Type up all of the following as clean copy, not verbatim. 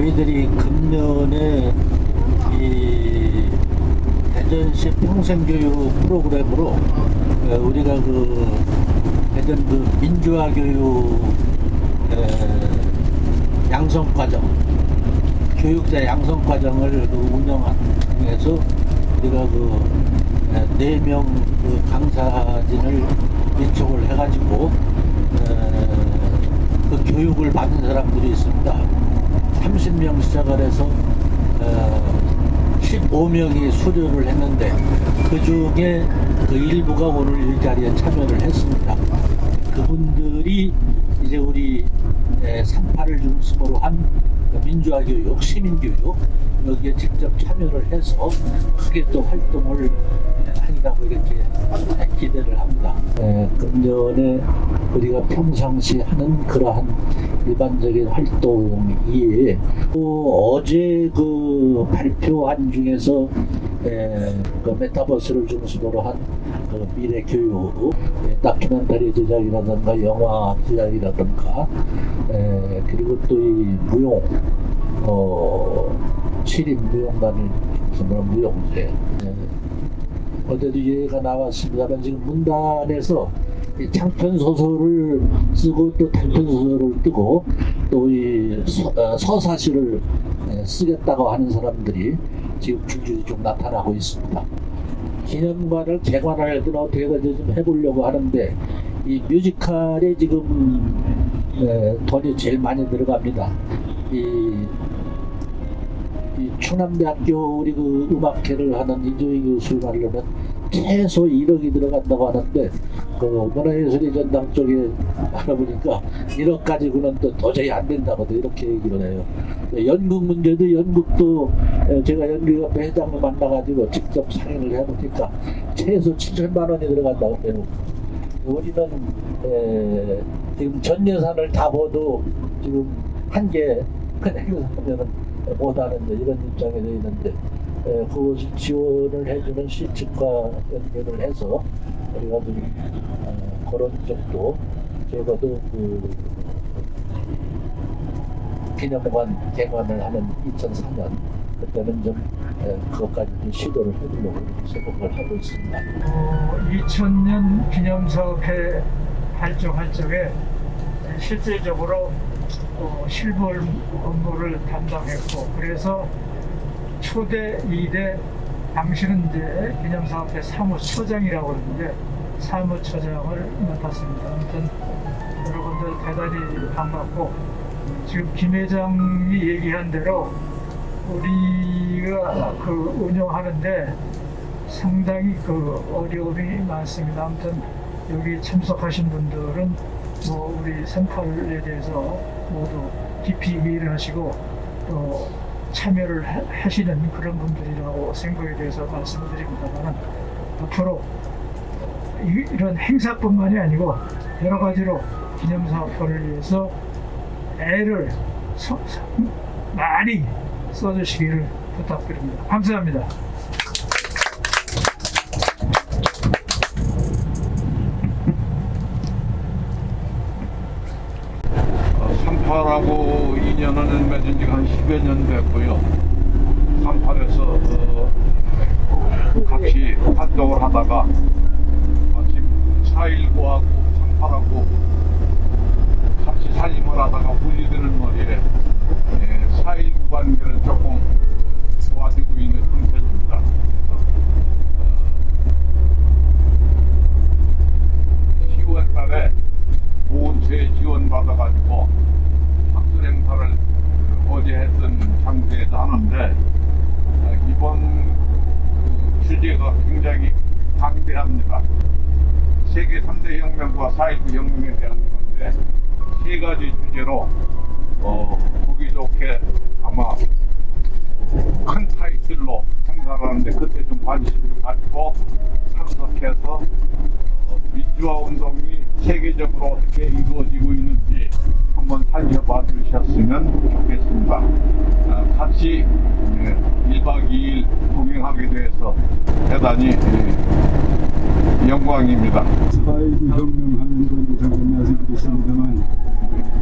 저희들이 금년에 이 대전시 평생교육 프로그램으로 우리가 그 대전 그 민주화 교육 양성과정, 교육자 양성과정을 그 운영하면서 우리가 그 4명 그 강사진을 위촉을 해가지고 그 교육을 받은 사람들이 있습니다. 30명 시작을 해서 15명이 수료를 했는데 그 중에 그 일부가 오늘 이 자리에 참여를 했습니다. 그분들이 이제 우리 38을 중심으로 한 민주화 교육, 시민교육 여기에 직접 참여를 해서 크게 또 활동을 하리라고 이렇게 기대를 합니다. 금년에 우리가 평상시 하는 그러한 일반적인 활동이 또 어제 그 발표한 중에서 그 메타버스를 중심으로 한 그 미래 교육, 다큐멘터리 제작이라든가 영화 제작이라든가 그리고 또 이 무용, 시립 무용단을 중심으로 무용제 어제도 얘기가 나왔습니다만 지금 문단에서 장편 소설을 쓰고 또 단편 소설을 뜨고 또 이 서사시를 쓰겠다고 하는 사람들이 지금 줄줄이 좀 나타나고 있습니다. 기념관을 개관하든 어떻게든 좀 해보려고 하는데 이 뮤지컬에 지금 돈이 제일 많이 들어갑니다. 이 충남대학교 우리 그 음악회를 하는 이조희 교수를 하려면 최소 1억이 들어간다고 하는데 그 문화예술의 전당 쪽에 알아보니까 1억 가지고는 또 도저히 안 된다고 이렇게 얘기를 해요. 연극 문제도 연극도 제가 연극협회 회장을 만나가지고 직접 상의를 해보니까 최소 7천만 원이 들어간다고 해요. 우리는 지금 전 예산을 다 보도 지금 한 개 큰 행사하면은 못하는 이런 입장에 되어 있는데 그것을 지원을 해주는 시측과 연결을 해서 우리가 좀 그런 쪽도 적어도 그 기념관 개관을 하는 2004년 그때는 좀 그것까지 좀 시도를 해보려고 생각을 하고 있습니다. 2000년 기념사업회 발족할 적에 실질적으로 실물 업무를 담당했고 그래서 초대 2대 당시는 이제 기념사업회 사무처장이라고 그러는데 사무처장을 맡았습니다. 아무튼 여러분들 대단히 반갑고 지금 김 회장이 얘기한 대로 우리가 그 운영하는데 상당히 그 어려움이 많습니다. 아무튼 여기 참석하신 분들은 뭐 우리 38에 대해서 모두 깊이 이해를 하시고 또 참여를 하시는 그런 분들이라고 생각에 대해서 말씀드립니다만 앞으로 이런 행사뿐만이 아니고 여러 가지로 기념사업을 위해서 애를 많이 써주시기를 부탁드립니다. 감사합니다. 삼팔하고 인연을 맺은 지가 한 10여 년 됐고요. 삼팔에서 같이 활동을 하다가 마침 4.19하고 삼팔하고 같이 살림을 하다가 분리되는 머리에 4.19 관계를 조금 도와주고 있는 형태입니다. 10월 달에 보훈처에 지원받아가지고 학술 행사를 어제 했던 상태에서 하는데 이번 주제가 굉장히 방대합니다. 세계 3대 혁명과 4.19 혁명에 대한 건데 세 가지 주제로 보기 좋게 아마 큰 타이틀로 행사를 하는데 그때 좀 관심을 가지고 참석해서 민주화 운동이 세계적으로 어떻게 이루어지고 있는지 한번 살펴봐 주셨으면 좋겠습니다. 같이 1박 2일 동행하게 돼서 대단히 영광입니다. 4.19 혁명하면 이제 말씀드렸습니다만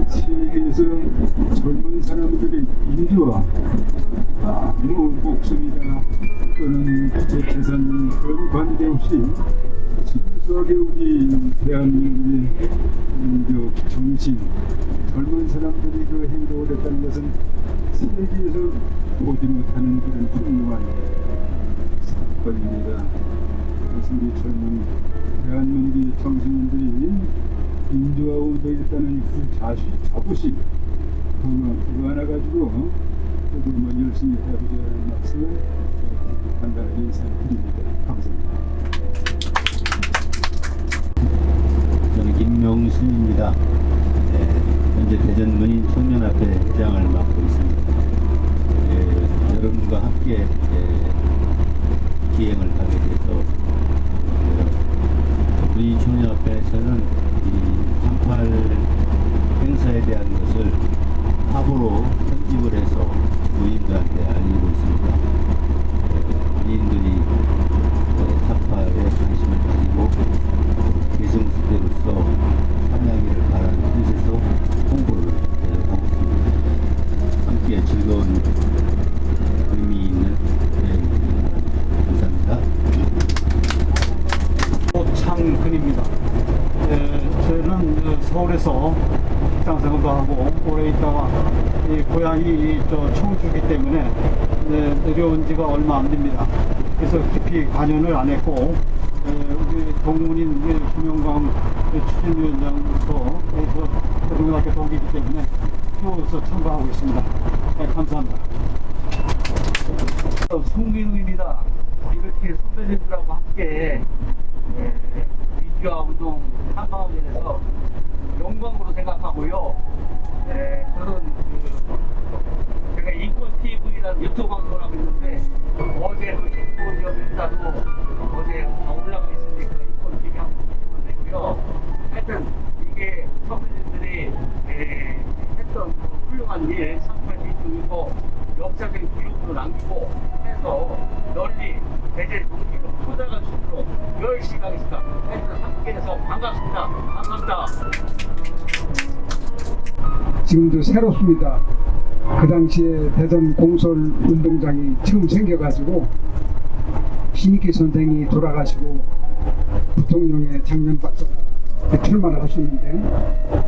세계 그래서 젊은 사람들의 인류와 뭐 목숨이다 또는 재산 그런 관계없이 순수하게 우리 대한민국의 민족 정신 젊은 사람들이 그 행동을 했다는 것은 세계에서 보지 못하는 그런 훌륭한 사건입니다. 그래서 우리 젊은 대한민국의 청소년들이 민주화 운동했다는 그 자부심 그거 하나 가지고 저도 열심히 해보자는 말씀을 간단하게 인사드립니다. 감사합니다. 저는 김명순입니다. 현재 대전 문인 청년합회 회장을 맡고 있습니다. 여러분과 함께 기행을 하게 돼서 문인 청년합회에서는 이 38 행사에 대한 것을 합으로 편집을 해서 문인들한테 알리고 있습니다. 문인들이 38에 관심을 가지고 개성수대로서 참여하기를 바라는 뜻에서 홍보를 하고 있습니다. 함께 즐거운 의미 있는 대회입니다. 감사합니다. 오창근입니다. 저는 서울에서 직장생활도 하고 오래 있다가 고향이 청주이기 때문에 내려온 지가 얼마 안 됩니다. 그래서 깊이 관여를 안 했고 우리 동문인 김영광 추진위원장부터 고등학교 동기이기 때문에 키워서 참가하고 있습니다. 감사합니다. 송민우입니다. 이렇게 선배님들하고 함께 민주화 운동 참가하게 돼서 영광으로 생각하고요. 저는 제가 인권TV라는 유튜브 방송을 하고 있는데 어제 그 식구연사도 어제 올라가 있으니까 인권TV 한번 보시면 되고요. 하여튼 이게 선배님들이 했던 그 훌륭한 일, 38 민주이고 역사적인 기록으로 남기고 해서 널리 대제 동기로 초대할 수 있도록 열심히 하겠습니다. 하여튼 함께해서 반갑습니다. 감사합니다. 지금도 새롭습니다. 그 당시에 대전 공설 운동장이 처음 생겨가지고 신익기 선생이 돌아가시고 부통령의 장면 박사가 출마를 하셨는데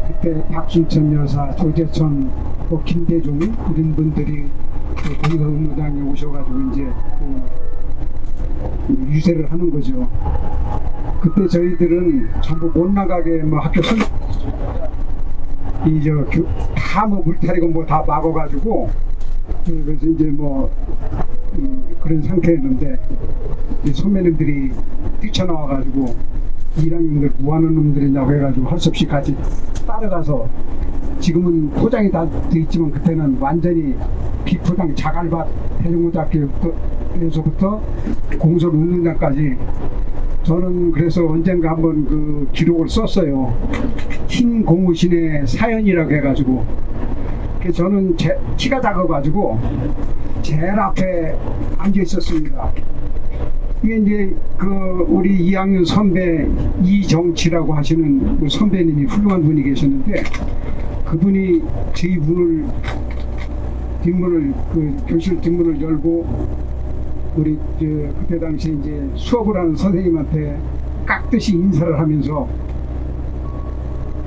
그때 박순천 여사, 조재천, 김대중 이런 분들이 공설 운동장에 오셔가지고 이제 유세를 하는 거죠. 그때 저희들은 전부 못 나가게 학교 선 다 물타리고 다 막아가지고 그래서 이제 그런 상태였는데 선배님들이 뛰쳐나와가지고 1학년들 뭐하는 놈들이냐고 해가지고 할 수 없이 같이 따라가서 지금은 포장이 다 돼 있지만 그때는 완전히 비포장 자갈밭 대중고등학교에서부터 공설 운동장까지 저는 그래서 언젠가 한번 그 기록을 썼어요. 흰 고무신의 사연이라고 해가지고 저는 키가 작아가지고 제일 앞에 앉아 있었습니다. 이게 이제 우리 2학년 선배 이정치라고 하시는 그 선배님이 훌륭한 분이 계셨는데 그분이 저희 뒷문을 교실 뒷문을 열고 우리 그때 당시 이제 수업을 하는 선생님한테 깍듯이 인사를 하면서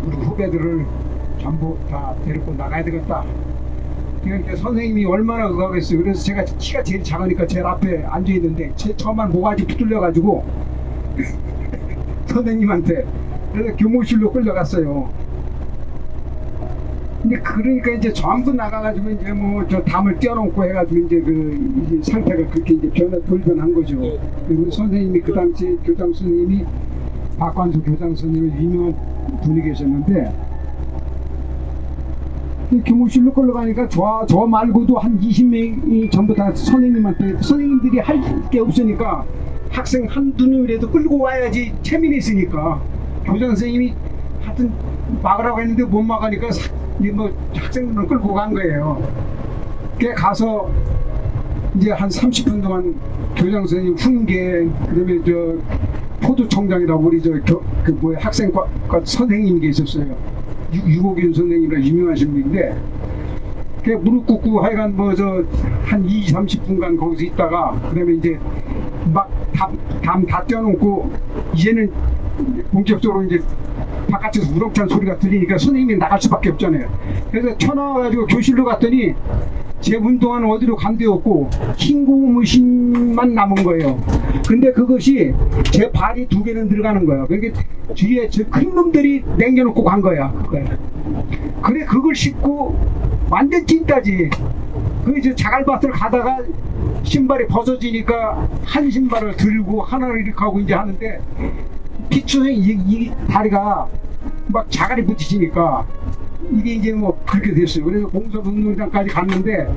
우리 후배들을 전부 다 데리고 나가야 되겠다. 그러니까 선생님이 얼마나 그거겠어요. 그래서 제가 키가 제일 작으니까 제일 앞에 앉아 있는데 제 처음만 모가지 붙들려 가지고 선생님한테 그래서 교무실로 끌려갔어요. 근데 그러니까 이제 전부 나가가지고 이제 저 담을 떼어놓고 해가지고 이제 상태가 그렇게 이제 돌변한 거죠. 그리고 선생님이 그 당시 교장 선생님이 박관수 교장 선생님이 유명한 분이 계셨는데 교무실로 끌려가니까 저 말고도 한 20명이 전부 다 선생님들이 할 게 없으니까 학생 한두 명이라도 끌고 와야지 체면이 있으니까 교장 선생님이 하여튼 막으라고 했는데 못 막으니까 학생들은 끌고 간 거예요. 그게 가서 이제 한 30분 동안 교장 선생님 훈계 그다음에 포도총장이라고 우리 학생과 선생님이 계셨어요. 유고균 선생님이라 유명하신 분인데 그 무릎 꿇고 하여간 뭐 저 한 20-30분간 거기서 있다가 그다음에 이제 막 담 다 떼어놓고 이제는 본격적으로 이제 바깥에서 우렁찬 소리가 들리니까 선생님이 나갈 수밖에 없잖아요. 그래서 쳐나와가지고 교실로 갔더니 제 운동화는 어디로 간 데 없고 흰 고무신만 남은 거예요. 근데 그것이 제 발이 2개는 들어가는 거예요. 그러니까 뒤에 저 큰 놈들이 남겨놓고 간 거야. 그래 그걸 신고 완전 찐따지. 그 이제 자갈밭을 가다가 신발이 벗어지니까 한 신발을 들고 하나를 이렇게 하고 이제 하는데 피추에 이 다리가 막 자갈이 부딪히니까 이게 이제 뭐 그렇게 됐어요. 그래서 공사분동장까지 갔는데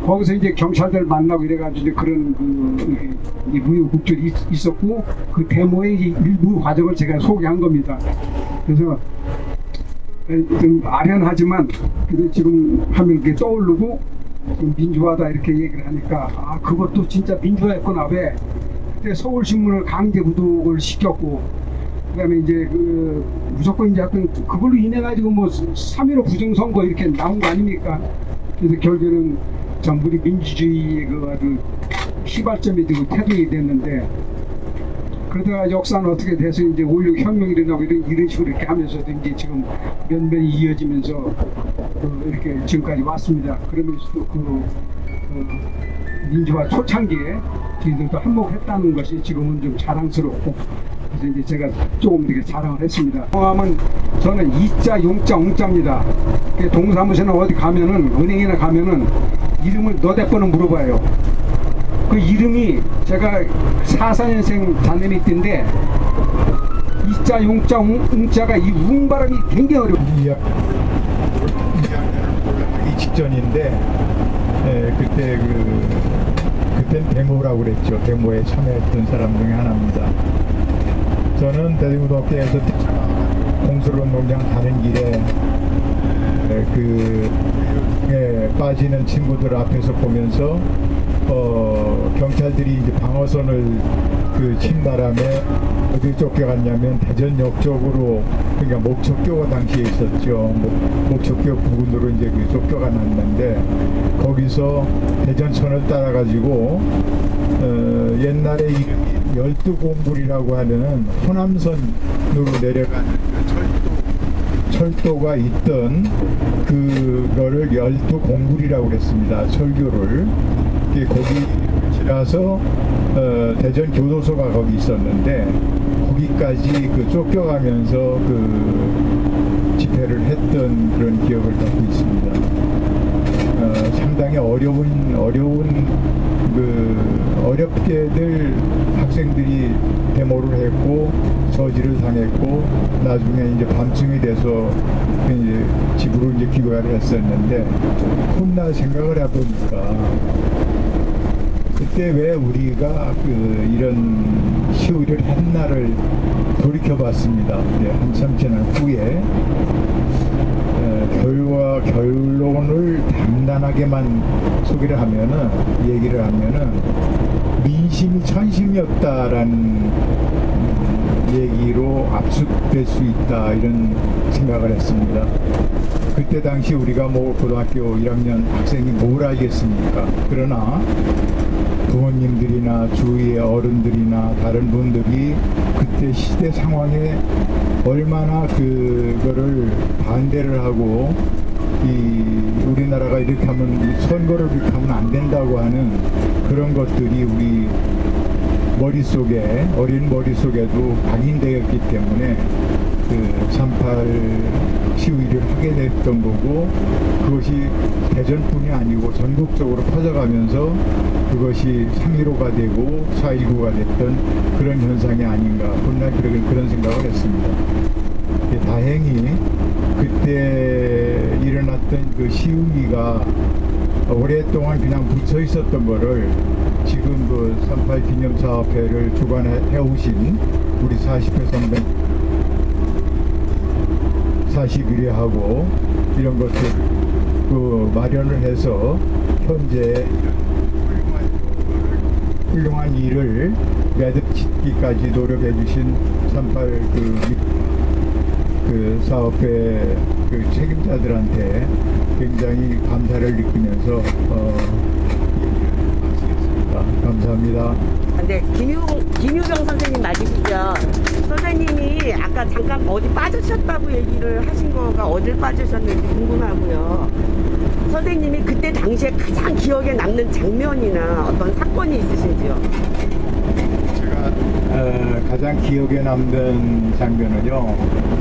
거기서 이제 경찰들 만나고 이래가지고 이제 그런 그 우여곡절이 있었고 그 데모의 일부 과정을 제가 소개한 겁니다. 그래서 좀 아련하지만 그래도 지금 하면 이렇게 떠오르고 좀 민주화다 이렇게 얘기를 하니까 아 그것도 진짜 민주화였구나. 왜 그때 서울신문을 강제 구독을 시켰고 그다음에 이제 그 무조건 이제 하여튼 그걸로 인해 가지고 뭐 3.15 부정선거 이렇게 나온 거 아닙니까? 그래서 결국에는 정부의 민주주의의 그 아주 시발점이 되고 태동이 됐는데 그러다가 역사는 어떻게 돼서 이제 5.16 혁명이 일어나고 이런 식으로 이렇게 하면서도 이제 지금 면면이 이어지면서 이렇게 지금까지 왔습니다. 그러면서도 민주화 초창기에 저희들도 한몫했다는 것이 지금은 좀 자랑스럽고 그래서 이제 제가 조금 이렇게 자랑을 했습니다. 성함은 저는 이자, 용자, 웅자입니다. 동사무소나 어디 가면은 은행이나 가면은 이름을 너댓 번은 물어봐요. 그 이름이 제가 44년생 자네미띠인데 이자, 용자, 웅자가 이 웅 발음이 굉장히 어려워요. 이 직전인데 그땐 데모라고 그랬죠. 데모에 참여했던 사람 중에 하나입니다. 저는 대중고등학교에서 공설운동장 가는 길에 빠지는 친구들 앞에서 보면서 경찰들이 이제 방어선을 친 바람에 어디 쫓겨갔냐면 대전역 쪽으로 그러니까 목척교가 당시에 있었죠. 목척교 부근으로 이제 쫓겨가 났는데 거기서 대전선을 따라 가지고 옛날에 이름이 열두공굴이라고 하는 호남선으로 내려가는 철도가 있던 그거를 열두공굴이라고 그랬습니다. 철교를 거기 지나서 대전 교도소가 거기 있었는데 거기까지 쫓겨가면서 집회를 했던 그런 기억을 갖고 있습니다. 상당히 어렵게들 학생들이 데모를 했고 저지를 당했고 나중에 이제 밤중이 돼서 이제 집으로 이제 귀가를 했었는데 훗날 생각을 해보니까 그때 왜 우리가 이런 시위를 했나를 돌이켜봤습니다. 한참 지난 후에 결론을 단단하게만 소개를 하면은 얘기를 하면은 민심이 천심이었다라는 얘기로 압축될 수 있다 이런 생각을 했습니다. 그때 당시 우리가 뭐 고등학교 1학년 학생이 뭘 알겠습니까? 그러나 부모님들이나 주위의 어른들이나 다른 분들이 그때 시대 상황에 얼마나 그거를 반대를 하고 우리나라가 이렇게 하면 선거를 이렇게 하면 안 된다고 하는 그런 것들이 우리 머릿속에 어린 머릿속에도 각인되었기 때문에 3.8 시위를 하게 됐던 거고 그것이 대전뿐이 아니고 전국적으로 퍼져가면서 그것이 3.15가 되고 4.19가 됐던 그런 현상이 아닌가 훗날 그런 생각을 했습니다. 다행히 그때 일어났던 그 시위가 오랫동안 그냥 묻혀 있었던 거를 지금 3.8 기념사업회를 주관해 오신 우리 40회 선배 41회하고 이런 것들 마련을 해서 현재 훌륭한 일을 매듭짓기까지 노력해 주신 3.8 그 사업회 그 책임자들한테 굉장히 감사를 느끼면서 마치겠습니다. 감사합니다. 근데 김유경 선생님 맞으시죠? 선생님이 아까 잠깐 어디 빠지셨다고 얘기를 하신 거가 어딜 빠지셨는지 궁금하고요. 선생님이 그때 당시에 가장 기억에 남는 장면이나 어떤 사건이 있으신지요? 제가 가장 기억에 남는 장면은요.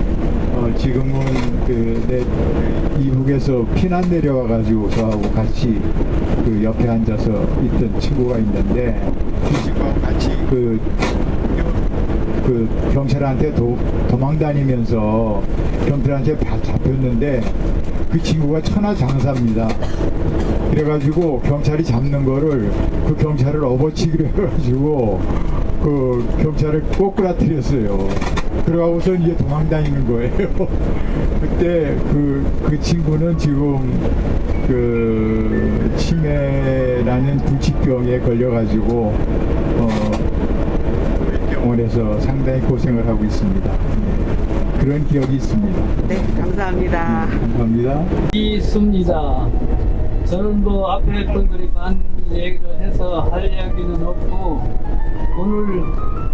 지금은 그 이북에서 피난 내려와가지고 저하고 같이 그 옆에 앉아서 있던 친구가 있는데 그 친구하고 같이 그 경찰한테 도망 다니면서 경찰한테 잡혔는데 그 친구가 천하장사입니다. 그래가지고 경찰이 잡는 거를 그 경찰을 업어치기로 해가지고 그 경찰을 꼬꾸라뜨렸어요. 그러고서 이제 도망 다니는 거예요. 그때 그 친구는 지금 그 치매라는 불치병에 걸려가지고 병원에서 상당히 고생을 하고 있습니다. 그런 기억이 있습니다. 네, 감사합니다. 감사합니다. 있습니다. 저는 뭐 앞에 분들이 많은 얘기를 해서 할 이야기는 없고 오늘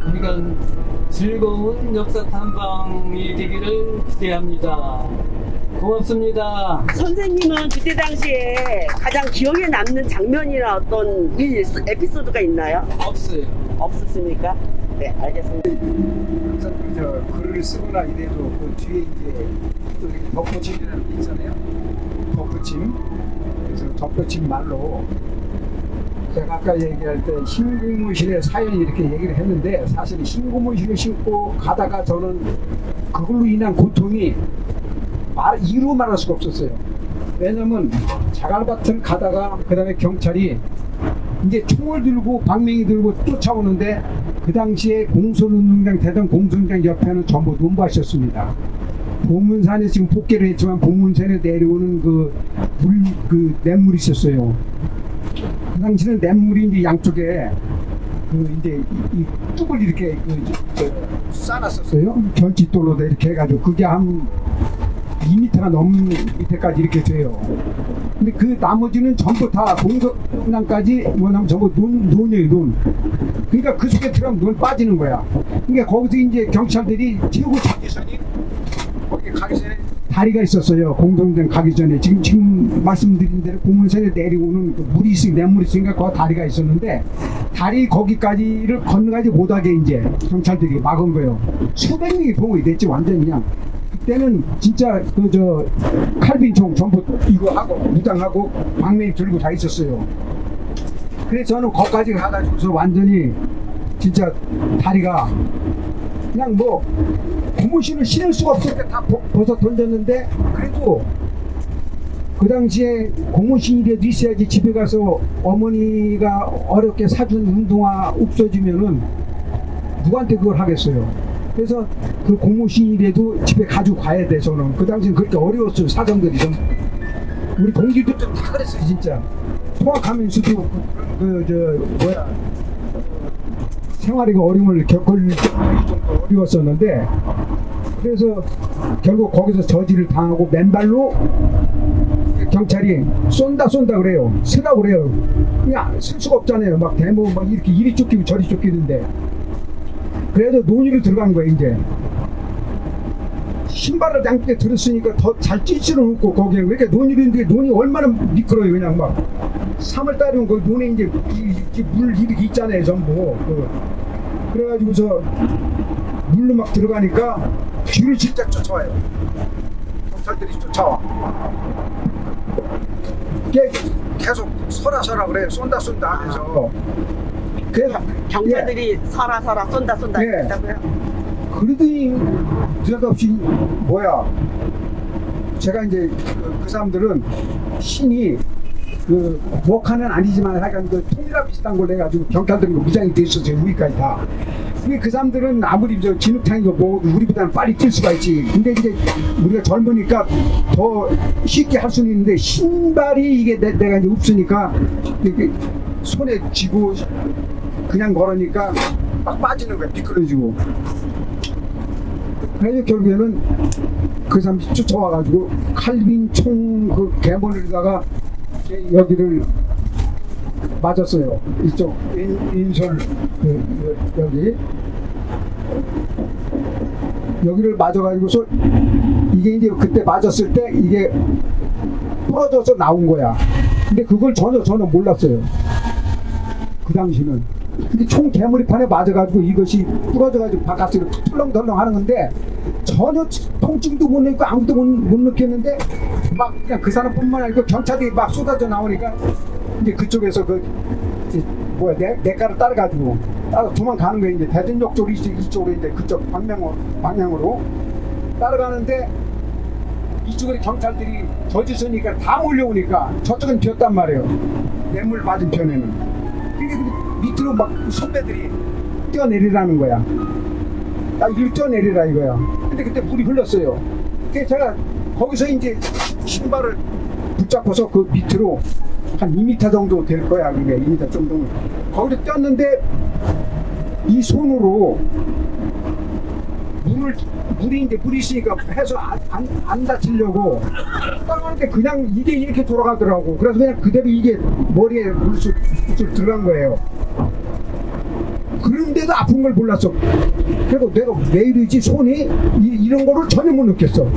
우리가 즐거운 역사 탐방이 되기를 기대합니다. 고맙습니다. 선생님은 그때 당시에 가장 기억에 남는 장면이나 어떤 에피소드가 있나요? 없어요. 없었습니까? 네, 알겠습니다. 항상 저 글을 쓰거나 이래도 그 뒤에 이제 또 이렇게 덧붙임이라는 게 있잖아요. 덧붙임. 그래서 덧붙임 말로 제가 아까 얘기할 때 신고문신의 사연이 이렇게 얘기를 했는데 사실 신고문신을 신고 가다가 저는 그걸로 인한 고통이 이루 말할 수가 없었어요. 왜냐면 자갈밭을 가다가 그 다음에 경찰이 이제 총을 들고 방맹이 들고 쫓아오는데 그 당시에 공설운동장 대전 공설운동장 옆에는 전부 논밭이었습니다. 보문산에 지금 복개를 했지만 보문산에 내려오는 그 냇물이 있었어요. 그 당시는 냇물이 이제 양쪽에 이제 이 뚝을 이렇게 쌓아놨었어요. 결집돌로 이렇게 해가지고 그게 한 2m가 넘는 밑에까지 이렇게 돼요. 근데 그 나머지는 전부 다 공석장까지 뭐냐면 전부 논이에요, 논. 그러니까 그 속에 들어가면 논 빠지는 거야. 그러니까 거기서 이제 경찰들이 최고 자기선이 거기 가기 전에 다리가 있었어요. 공동장 가기 전에 지금 말씀드린 대로 보문산에 내려오는 그 물이 냇물이 있으니까 그 다리가 있었는데 다리 거기까지를 건너가지 못하게 이제 경찰들이 막은 거예요. 수백 명이 봉이 됐지 완전히 그냥. 그때는 진짜 칼빈총 전부 이거 하고 무장하고 방맹이 들고 다 있었어요. 그래서 저는 거기까지 가가지고서 완전히 진짜 다리가 그냥 뭐 고무신을 신을 수가 없으니까 다 벗어 던졌는데 그래도 그 당시에 고무신이라도 있어야지 집에 가서 어머니가 어렵게 사준 운동화 없어지면은 누구한테 그걸 하겠어요. 그래서 그 고무신이라도 집에 가지고 가야 돼. 저는 그 당시엔 그렇게 어려웠어요. 사정들이 좀 우리 동기들 좀 다 그랬어요 진짜. 통학하면서도 생활의 어려움을 겪을 정도로 어려웠었는데 그래서 결국 거기서 저지를 당하고 맨발로 경찰이 쏜다 그래요. 쓰라고 그래요. 그냥 쓸 수가 없잖아요. 막 대모 막 이렇게 이리 쫓기고 저리 쫓기는데 그래도 논의로 들어간 거예요. 이제 신발을 양쪽에 들었으니까 더 잘 찢지는 않고 거기에 왜 이렇게 논의로 있는데 논이 얼마나 미끄러워요. 그냥 막 3월달이면 그 논에 이제 물 이렇게 있잖아요. 전부 그래가지고서 물로 막 들어가니까 뒤를 진짜 쫓아와요. 경찰들이 쫓아와. 계속 서라 그래요. 쏜다 하면서. 그래서 경찰들이 서라 쏜다 예. 했다고요? 그러더니 느닷없이 뭐야 제가 이제 그 사람들은 신이 그 목화는 아니지만 하여간 그 통일화 비슷한 걸 해가지고 경찰들이 무장이 돼 있었어요. 우리까지 다. 근데 그 사람들은 아무리 저 진흙탕이고 뭐 우리보다는 빨리 뛸 수가 있지. 근데 이제 우리가 젊으니까 더 쉽게 할 수는 있는데 신발이 이게 내가 이제 없으니까 이렇게 손에 쥐고 그냥 걸으니까 막 빠지는 거야. 미끄러지고. 그래서 결국에는 그 사람이 쫓아와가지고 칼빈 총 그 개머리에다가 여기를 맞았어요. 이쪽 인솔 여기를 맞아가지고서 이게 이제 그때 맞았을 때 이게 부러져서 나온 거야. 근데 그걸 전혀 몰랐어요. 그 당시는. 근데 총 개머리판에 맞아가지고 이것이 부러져가지고 바깥으로 털렁털렁 하는 건데 전혀 통증도 못 느끼고 아무도 못 느꼈는데 막 그냥 그 사람뿐만 아니고 경찰이 막 쏟아져 나오니까 이제 그쪽에서 내가를 따라가지고 도망가는 거예요. 이제 대전역 쪽이 이쪽으로 이제 그쪽 방향으로 따라가는데 이쪽에 경찰들이 저지서니까 다 몰려오니까 저쪽은 비었단 말이에요. 냇물 맞은편에는. 그러니까 밑으로 막 선배들이 뛰어내리라는 거야. 이리 뛰어내리라 이거야. 근데 그때 물이 흘렀어요. 그래서 제가 거기서 이제 신발을 붙잡고서 그 밑으로 한 2m 정도 될 거야. 그게 2m 정도. 거기서 뛰었는데 이 손으로 물이 있으니까 해서 안 다치려고 따라가는데 그냥 이게 이렇게 돌아가더라고. 그래서 그냥 그대로 이게 머리에 물쑥 들어간 거예요. 그런데도 아픈 걸 몰랐어. 그리고 내가 왜 이러지 손이 이런 거를 전혀 못 느꼈어.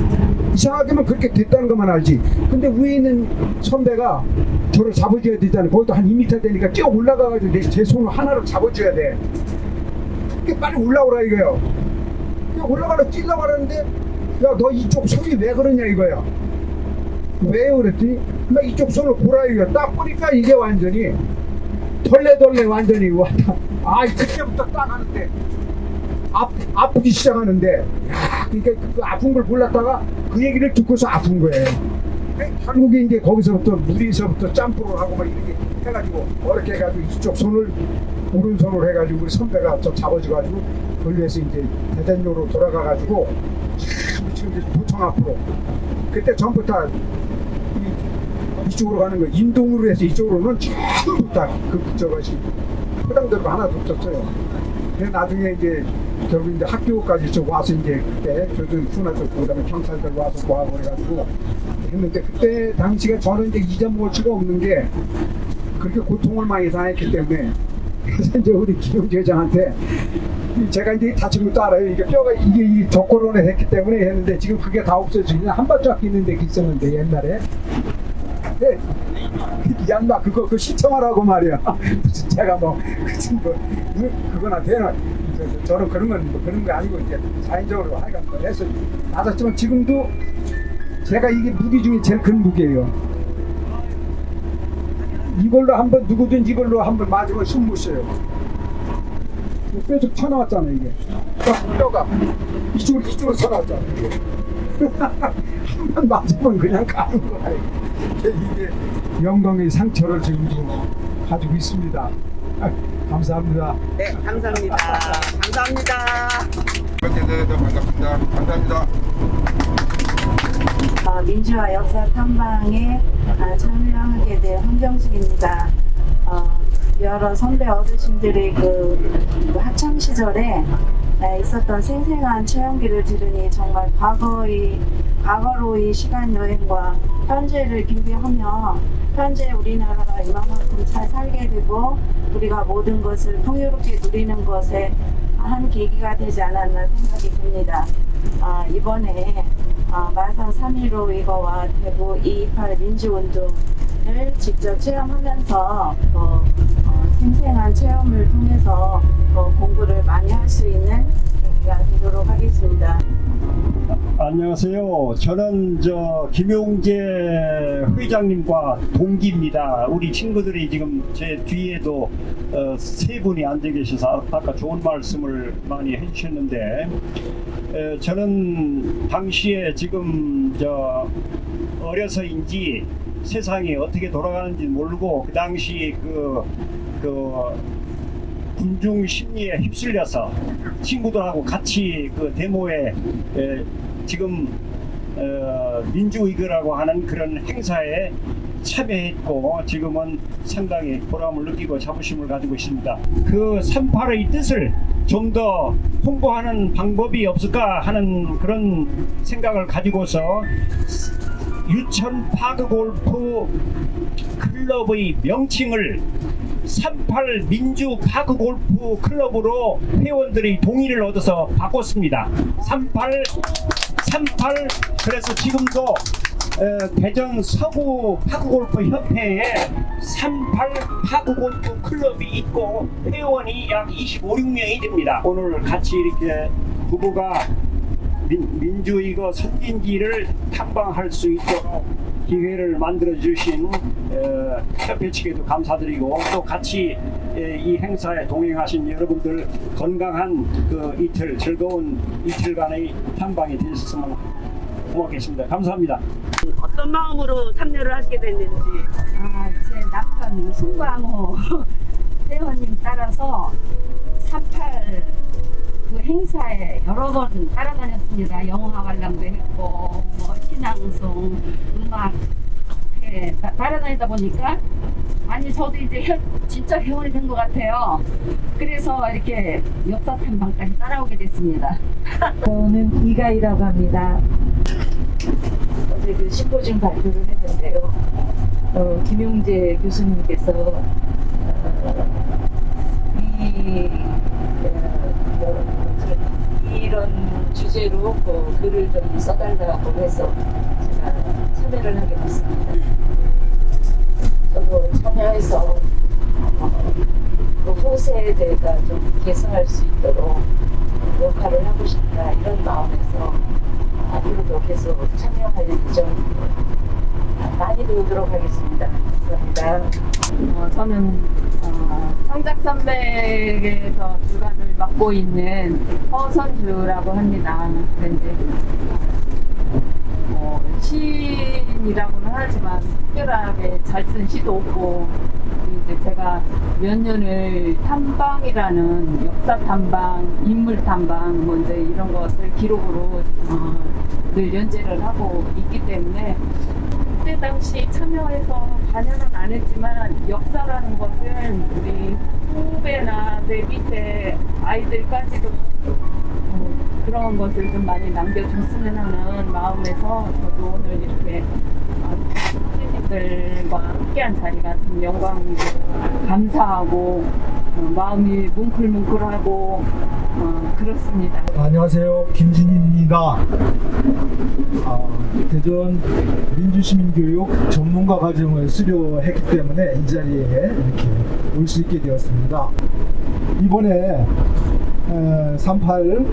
이상하게만 그렇게 됐다는 것만 알지. 근데 위에 있는 선배가 저를 잡아줘야 되잖아. 거기도 한 2m 되니까 뛰어 올라가가지고 제 손을 하나를 잡아줘야 돼. 그렇게 빨리 올라오라 이거예요. 올라가려 뛰려고 하는데 야 너 이쪽 손이 왜 그러냐 이거야. 왜요 그랬더니 나 이쪽 손을 보라 이거야. 딱 보니까 이게 완전히 덜레 완전히 왔다. 그때부터 딱 하는데 아프기 시작하는데 야 그러니까 그 아픈 걸 몰랐다가 그 얘기를 듣고서 아픈 거예요. 결국에 이제 거기서부터 무리에서부터 점프를 하고 막 이렇게 해가지고 어렵게 해가지고 이쪽 손을 오른손으로 해가지고 우리 선배가 저 잡아줘가지고 걸려서 이제 대전역으로 돌아가가지고 지금 이제 도청 앞으로 그때 전부 다 이쪽으로 가는 거 인동으로 해서 이쪽으로는 전부 다 저것이 포장도로 하나도 없었어요. 그래서 나중에 이제 결국 이제 학교까지 좀 와서 이제 그때 교등 훈화적 그다음에 경찰들 와서 모아고 그래가지고 했는데 그때 당시가 저는 이제 잊어먹을 수가 없는 게 그렇게 고통을 많이 당했기 때문에 그래서 이제 우리 김용재 회장한테 제가 이제 다친 것도 알아요. 이게 뼈가 이게 적고론을 했기 때문에 했는데 지금 그게 다 없어지고 한 발짝 있는데 있었는데 옛날에. 네. 양마 그거 시청하라고 말이야. 무슨 제가 그거나 되나 저는 그런 거 아니고 이제 자연적으로 하여간 걸 해서 맞았지만 지금도 제가 이게 무기 중에 제일 큰 무기예요. 이걸로 한번 누구든 이걸로 한번 맞으면 숨 못 쉬어요. 뼈쪽 쳐나왔잖아 이게. 뼈가 이쪽으로 쳐나왔잖아 이게. 한번 맞으면 그냥 가는 거야. 이게 영광의 상처를 지금도 가지고 있습니다. 감사합니다. 네, 감사합니다. 감사합니다. 반갑습니다. 감사합니다. 민주화 역사 탐방에 참여하게 된 황병숙입니다. 여러 선배 어르신들의 그 학창 시절에 있었던 생생한 체험기를 들으니 정말 과거로의 시간 여행과 현재를 비교하며 현재 우리나라가 이만큼 잘 살게 되고 우리가 모든 것을 풍요롭게 누리는 것에 한 계기가 되지 않았나 생각이 듭니다. 이번에 마산 3.15 이거와 대구 2.28 민주운동을 직접 체험하면서 생생한 체험을 통해서 공부를 많이 할 수 있는 계기가 되도록 하겠습니다. 안녕하세요. 저는 김용재 회장님과 동기입니다. 우리 친구들이 지금 제 뒤에도 세 분이 앉아 계셔서 아까 좋은 말씀을 많이 해주셨는데 저는 당시에 지금 어려서인지 세상이 어떻게 돌아가는지 모르고 그 당시 그 군중 심리에 휩쓸려서 친구들하고 같이 그 데모에 지금 민주의거라고 하는 그런 행사에 참여했고 지금은 상당히 보람을 느끼고 자부심을 가지고 있습니다. 그 3.8의 뜻을 좀 더 홍보하는 방법이 없을까 하는 그런 생각을 가지고서 유천 파크 골프 클럽의 명칭을 38 민주 파크 골프 클럽으로 회원들이 동의를 얻어서 바꿨습니다. 38 그래서 지금도 대전 서구 파크골프 협회에 38 파크골프 클럽이 있고 회원이 약 25, 6명이 됩니다. 오늘 같이 이렇게 부부가 민주의 선진지를 탐방할 수 있도록 기회를 만들어 주신 협회 측에도 감사드리고, 또 같이 이 행사에 동행하신 여러분들 건강한 그 이틀, 즐거운 이틀간의 탐방이 되셨으면 고맙겠습니다. 감사합니다. 어떤 마음으로 참여를 하시게 됐는지. 제 남편 송광호 회원님 따라서 38 그 행사에 여러 번 따라다녔습니다. 영화 관람도 했고 뭐 신앙송, 음악 따라다니다 보니까 저도 이제 진짜 회원이 된 것 같아요. 그래서 이렇게 역사 탐방까지 따라오게 됐습니다. 저는 이가희라고 합니다. 어제 그 심포지움 발표를 했는데요. 김용재 교수님께서 이런 주제로 글을 좀 써달라고 해서 제가 참여를 하게 됐습니다. 저도 참여해서 그 후세대가 좀 개선할 수 있도록 역할을 하고 싶다, 이런 마음에서 앞으로도 계속 참여할 예정입니다. 많이 배우도록 하겠습니다. 감사합니다. 저는 창작산맥에서 주관을 맡고 있는 허선주라고 합니다. 그런데 시인이라고는 하지만 특별하게 잘 쓴 시도 없고, 이제 제가 몇 년을 탐방이라는 역사 탐방, 인물 탐방, 뭐 이제 이런 것을 기록으로 늘 연재를 하고 있기 때문에, 그때 당시 참여해서 반영은 안 했지만 역사라는 것은 우리 후배나 내 밑에 아이들까지도 그런 것을 좀 많이 남겨줬으면 하는 마음에서 저도 오늘 이렇게 선생님들과 함께한 자리가 좀 영광이고 감사하고 마음이 뭉클뭉클하고 그렇습니다. 안녕하세요, 김진희입니다. 대전 민주시민교육 전문가 과정을 수료했기 때문에 이 자리에 이렇게 올 수 있게 되었습니다. 이번에 38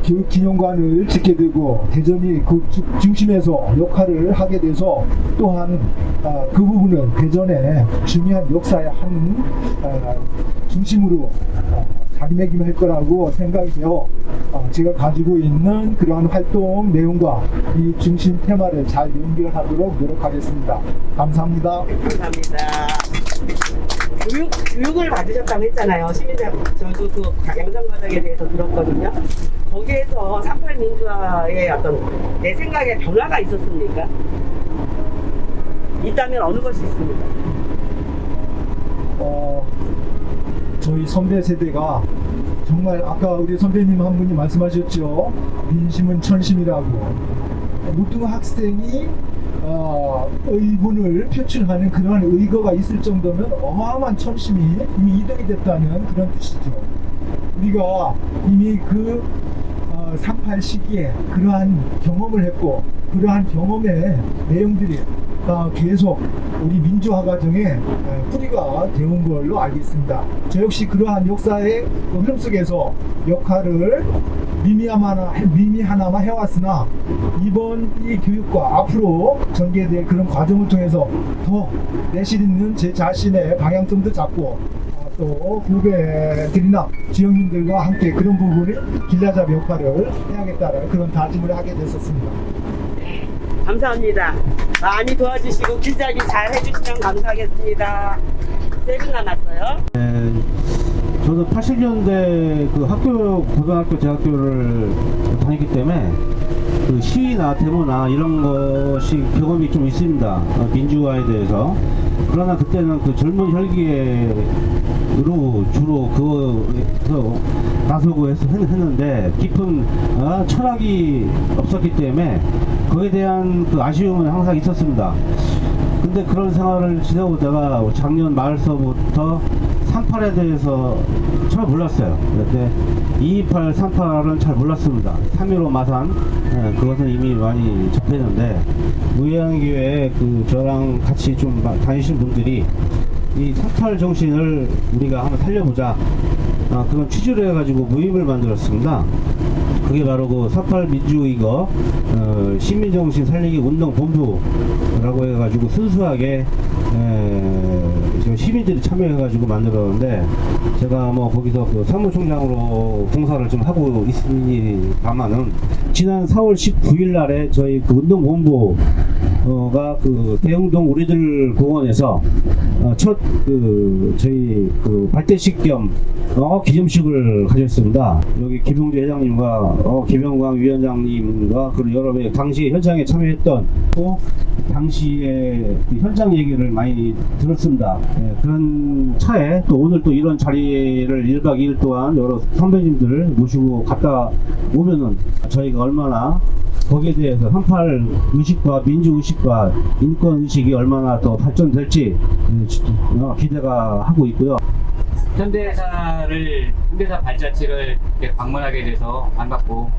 교육기념관을 짓게 되고 대전이 그 중심에서 역할을 하게 돼서, 또한 그 부분은 대전의 중요한 역사의 한 중심으로 자리매김할 거라고 생각이 되어 제가 가지고 있는 그러한 활동 내용과 이 중심 테마를 잘 연결하도록 노력하겠습니다. 감사합니다. 감사합니다. 교육을 받으셨다고 했잖아요. 저도 그 양성 과정에 대해서 들었거든요. 거기에서 38 민주화의 어떤 내 생각에 변화가 있었습니까? 있다면 어느 것이 있습니까? 저희 선배 세대가 정말 아까 우리 선배님 한 분이 말씀하셨죠. 민심은 천심이라고. 모든 학생이 의분을 표출하는 그러한 의거가 있을 정도면 어마어마한 천심이 이미 이동이 됐다는 그런 뜻이죠. 우리가 이미 그 38 시기에 그러한 경험을 했고, 그러한 경험의 내용들이 계속 우리 민주화 과정에 뿌리가 되온 걸로 알고 있습니다. 저 역시 그러한 역사의 흐름 속에서 역할을 미미하나마 해왔으나, 이번 이 교육과 앞으로 전개될 그런 과정을 통해서 더 내실 있는 제 자신의 방향성도 잡고, 또 후배들이나 지역민들과 함께 그런 부분을 길라잡이 역할을 해야겠다는 그런 다짐을 하게 됐었습니다. 감사합니다. 많이 도와주시고 길잡이 잘 해주시면 감사하겠습니다. 3분 남았어요. 저도 80년대 그 고등학교, 대학교를 다녔기 때문에 그 시위나 데모나 이런 것이 경험이 좀 있습니다. 민주화에 대해서. 그러나 그때는 그 젊은 혈기로 주로 그거에서 나서고 했는데 깊은 철학이 없었기 때문에 그에 대한 그 아쉬움은 항상 있었습니다. 근데 그런 생활을 지내보다가 작년 말서부터 38에 대해서 처음 몰랐어요. 그런데 228, 38은 잘 몰랐습니다. 3.15 마산, 그것은 이미 많이 접했는데, 무예한교회에 저랑 같이 좀 다니신 분들이 이 38 정신을 우리가 한번 살려보자. 그건 취지를 해가지고 모임을 만들었습니다. 그게 바로 그 38 민주의거 시민정신 살리기 운동본부라고 해가지고 순수하게 시민들이 참여해가지고 만들었는데, 제가 뭐 거기서 그 사무총장으로 봉사를 좀 하고 있습니다만은, 지난 4월 19일 날에 저희 그 운동본부가 그 대흥동 우리들 공원에서 첫 저희 그 발대식 겸 기념식을 가졌습니다. 여기 김용재 회장님과 김영광 위원장님과 그리고 여러 명 당시 현장에 참여했던 또 당시의 그 현장 얘기를 많이 들었습니다. 그런 차에 또 오늘 또 이런 자리를 1박 2일 동안 여러 선배님들 모시고 갔다 오면은 저희가 얼마나 거기에 대해서 38 의식과 민주 의식과 인권 의식이 얼마나 더 발전될지 기대가 하고 있고요. 현대사 발자취를 이렇게 방문하게 돼서 반갑고,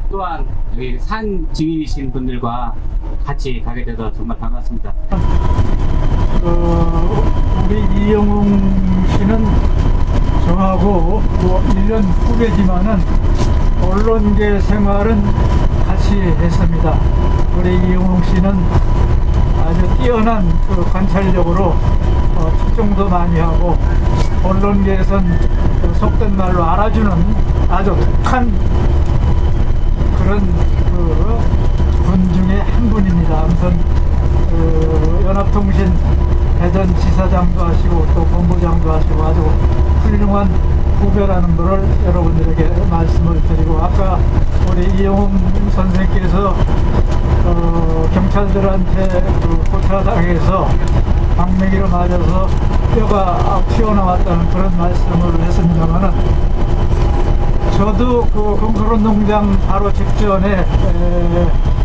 또한 여기 산 증인이신 분들과 같이 가게 돼서 정말 반갑습니다. 우리 이영웅 씨는 저하고 뭐 1년 후배지만은 언론계 생활은 같이 했습니다. 우리 이영웅 씨는 아주 뛰어난 그 관찰력으로 특종도 많이 하고, 언론계에선 속된 말로 알아주는 아주 독한 그런 분 중에 한 분입니다. 아무튼 연합통신 대전 지사장도 하시고 또 본부장도 하시고 아주 훌륭한 후배라는 것을 여러분들에게 말씀을 드리고, 아까 우리 이영웅 선생께서 경찰들한테 고타당해서 방매기로 맞아서 뼈가 튀어나왔다는 그런 말씀을 했습니다만은, 저도 그 공설운동장 바로 직전에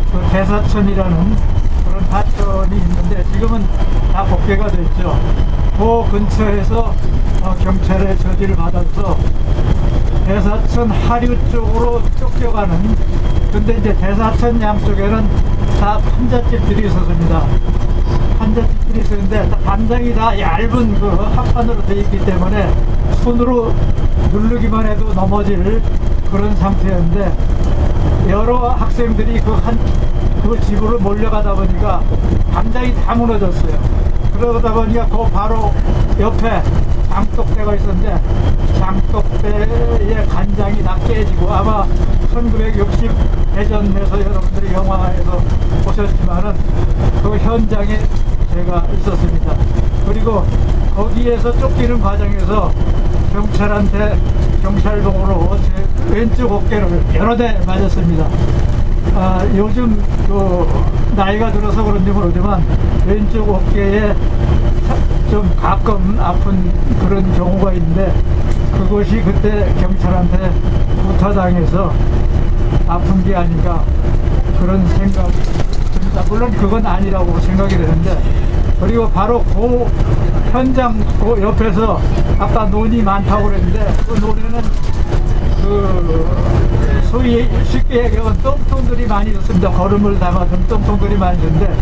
그 대사천이라는 그런 하천이 있는데 지금은 다 복개가 됐죠. 그 근처에서 경찰의 저지를 받아서 대사천 하류 쪽으로 쫓겨가는, 근데 이제 대사천 양쪽에는 다 판잣집들이 있었습니다. 판잣집들이 있었는데 단장이 다 얇은 그 합판으로 되어 있기 때문에 손으로 누르기만 해도 넘어질 그런 상태였는데, 여러 학생들이 그 집으로 몰려가다 보니까 단장이 다 무너졌어요. 그러다 보니까 그 바로 옆에 장독대가 있었는데 장독대의 간장이 다 깨지고, 아마 1960 대전에서 여러분들이 영화에서 보셨지만은 그 현장에 제가 있었습니다. 그리고 거기에서 쫓기는 과정에서 경찰한테 경찰봉으로 제 왼쪽 어깨를 여러 대 맞았습니다. 요즘 나이가 들어서 그런지 모르지만 왼쪽 어깨에 좀 가끔 아픈 그런 경우가 있는데, 그것이 그때 경찰한테 구타당해서 아픈 게 아닌가 그런 생각이 듭니다. 물론 그건 아니라고 생각이 되는데, 그리고 바로 그 현장 그 옆에서 아까 논이 많다고 그랬는데, 그 논에는 소위 쉽게 얘기하면 똥통들이 많이 있습니다. 거름을 담아둔 똥통들이 많이 있는데,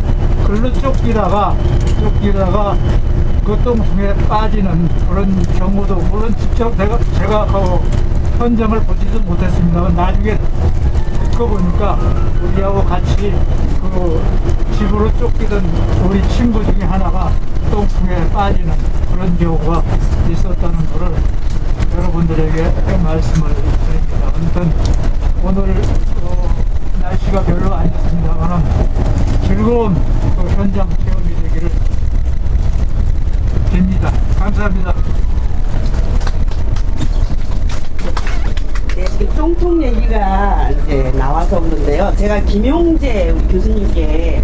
글로 쫓기다가 그 똥통에 빠지는 그런 경우도, 물론 직접 제가 그 현장을 보지도 못했습니다만 나중에 듣고 보니까 우리하고 같이 그 집으로 쫓기던 우리 친구 중에 하나가 똥통에 빠지는 그런 경우가 있었다는 것을 여러분들에게 말씀을 드립니다. 아무튼 오늘 날씨가 별로 안 좋습니다만 즐거운 현장 체험이 되기를 빕니다. 감사합니다. 네, 지금 똥통 얘기가 이제 나와서 그런데요. 제가 김용재 우리 교수님께